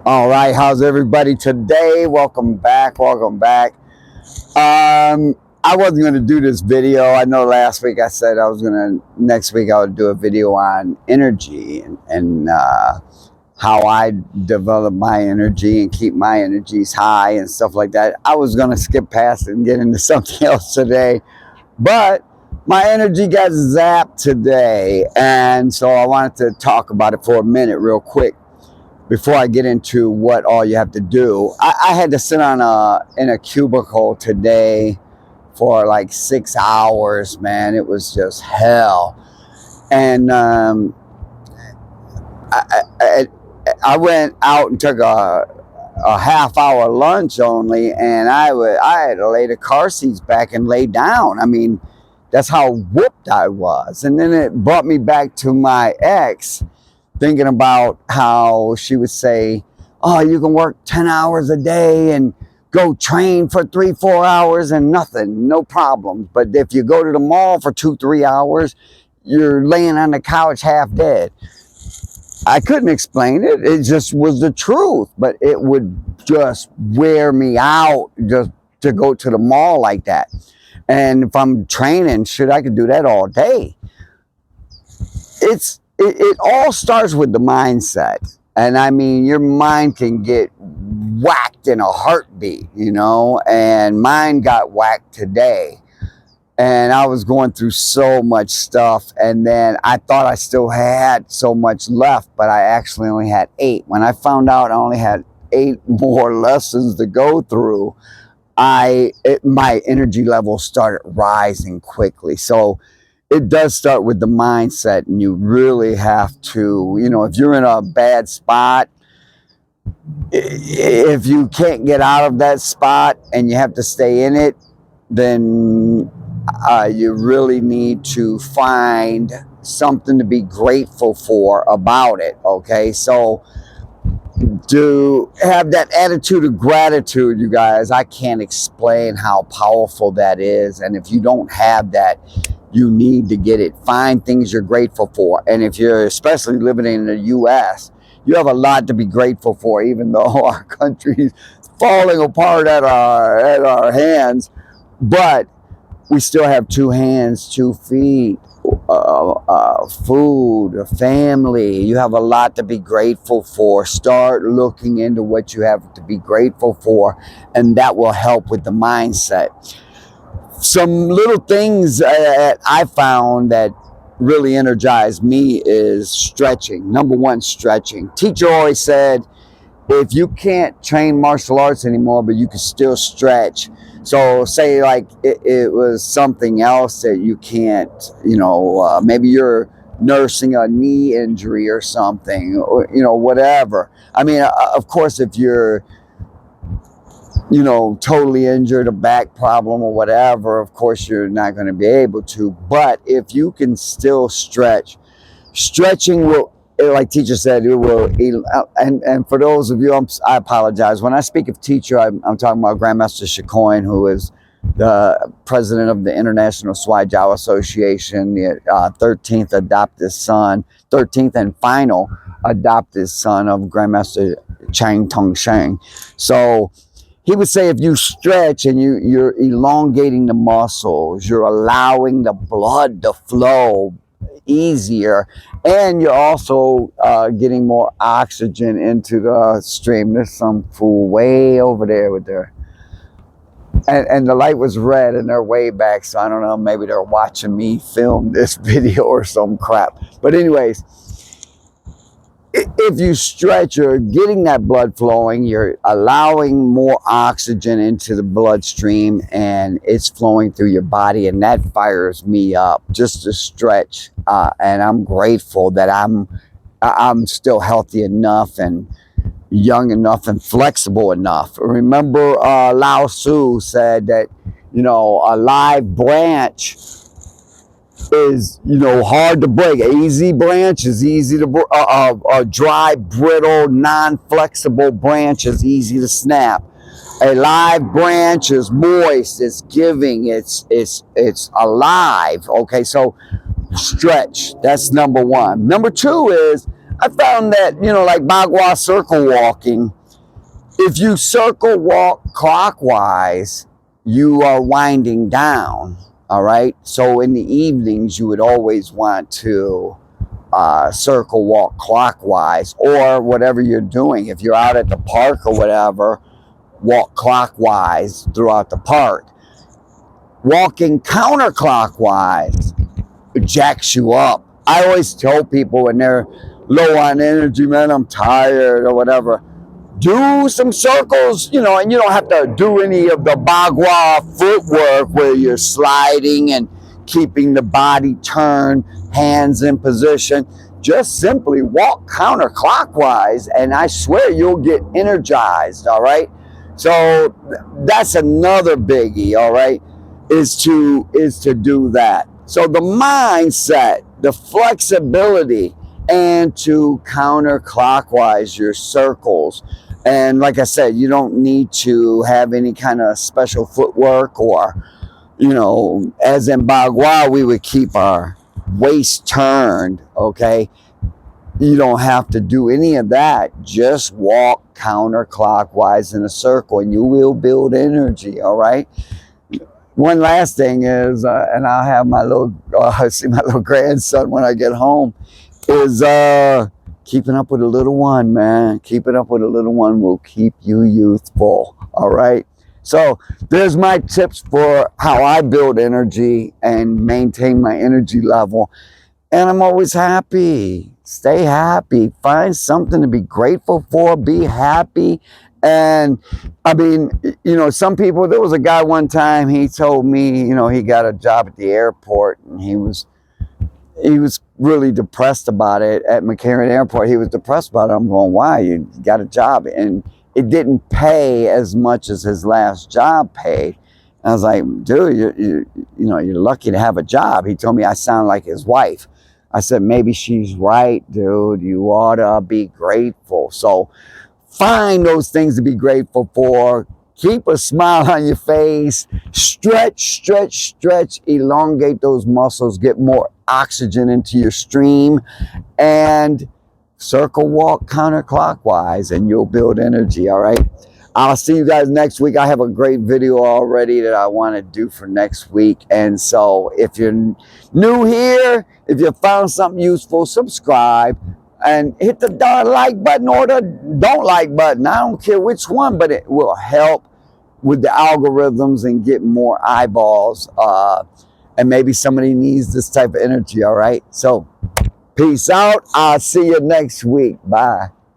All right, how's everybody today? Welcome back. Welcome back. I wasn't going to do this video. I know last week I said next week I would do a video on energy and how I develop my energy and keep my energies high and stuff like that. I was going to skip past it and get into something else today, but my energy got zapped today. And so I wanted to talk about it for a minute real quick before I get into what all you have to do. I had to sit in a cubicle today for like 6 hours, man. It was just hell. And I went out and took a half-hour lunch only, and I had to lay the car seats back and lay down. I mean, that's how whooped I was. And then it brought me back to my ex, thinking about how she would say, oh, you can work 10 hours a day and go train for 3-4 hours and nothing, no problem. But if you go to the mall for 2-3 hours, you're laying on the couch half dead. I couldn't explain it. It just was the truth, but it would just wear me out just to go to the mall like that. And if I'm training, shit, I could do that all day. It all starts with the mindset. And I mean, your mind can get whacked in a heartbeat, you know, and mine got whacked today. And I was going through so much stuff. And then I thought I still had so much left, but I actually only had 8. When I found out I only had 8 more lessons to go through, my energy level started rising quickly. So it does start with the mindset, and you really have to, you know, if you're in a bad spot, if you can't get out of that spot and you have to stay in it, then you really need to find something to be grateful for about it, okay? So to have that attitude of gratitude, you guys, I can't explain how powerful that is. And if you don't have that, you need to get it. Find things you're grateful for. And if you're especially living in the U.S., you have a lot to be grateful for, even though our country's falling apart at our hands. But we still have 2 hands, 2 feet, food, a family. You have a lot to be grateful for. Start looking into what you have to be grateful for, and that will help with the mindset. Some little things that I found that really energized me is stretching. Number 1, stretching. Teacher always said, if you can't train martial arts anymore, but you can still stretch. So say like it was something else that you can't, you know, maybe you're nursing a knee injury or something, or, you know, whatever. I mean, of course, if you're, you know, totally injured, a back problem or whatever, of course you're not going to be able to. But if you can still stretch, stretching will, like teacher said, it will. And for those of you, I apologize. When I speak of teacher, I'm talking about Grandmaster Shakoin, who is the president of the International Swai Jiao Association, the 13th and final adopted son of Grandmaster Chang Tongsheng. So he would say, if you stretch and you're elongating the muscles, you're allowing the blood to flow easier, and you're also getting more oxygen into the stream. There's some fool way over there with their, and the light was red and they're way back, so I don't know, maybe they're watching me film this video or some crap. But anyways, if you stretch, you're getting that blood flowing, you're allowing more oxygen into the bloodstream, and it's flowing through your body, and that fires me up just to stretch. And I'm grateful that I'm still healthy enough and young enough and flexible enough. Remember, Lao Tzu said that, you know, a live branch is, you know, hard to break. An easy branch is easy to break. A dry, brittle, non-flexible branch is easy to snap. A live branch is moist, it's giving, it's alive. Okay, so stretch. That's number 1. Number 2 is I found that, you know, like Bagua circle walking, if you circle walk clockwise, you are winding down. All right. So in the evenings, you would always want to circle walk clockwise, or whatever you're doing. If you're out at the park or whatever, walk clockwise throughout the park. Walking counterclockwise jacks you up. I always tell people when they're low on energy, man, I'm tired or whatever, do some circles, you know, and you don't have to do any of the Bagua footwork where you're sliding and keeping the body turned, hands in position. Just simply walk counterclockwise, and I swear you'll get energized. All right. So that's another biggie. All right, is to do that. So the mindset, the flexibility, and to counterclockwise your circles. And like I said, you don't need to have any kind of special footwork, or, you know, as in Bagua, we would keep our waist turned, okay? You don't have to do any of that. Just walk counterclockwise in a circle and you will build energy, all right? One last thing is, and I'll have my little, see my little grandson when I get home, is keeping up with a little one, man. Keeping up with a little one will keep you youthful, all right? So there's my tips for how I build energy and maintain my energy level. And I'm always happy. Stay happy. Find something to be grateful for. Be happy. And I mean, you know, some people, there was a guy one time, he told me, you know, he got a job at the airport, and he was really depressed about it at McCarran Airport. He was depressed about it. I'm going, why? You got a job. And it didn't pay as much as his last job paid. And I was like, dude, you know, you're lucky to have a job. He told me I sound like his wife. I said, maybe she's right, dude. You ought to be grateful. So find those things to be grateful for. Keep a smile on your face. Stretch, stretch, stretch. Elongate those muscles. Get more oxygen into your stream. And circle walk counterclockwise, and you'll build energy, all right? I'll see you guys next week. I have a great video already that I want to do for next week. And so if you're new here, if you found something useful, subscribe and hit the darn like button or the don't like button. I don't care which one, but it will help with the algorithms and get more eyeballs. And maybe somebody needs this type of energy, all right? So peace out. I'll see you next week. Bye.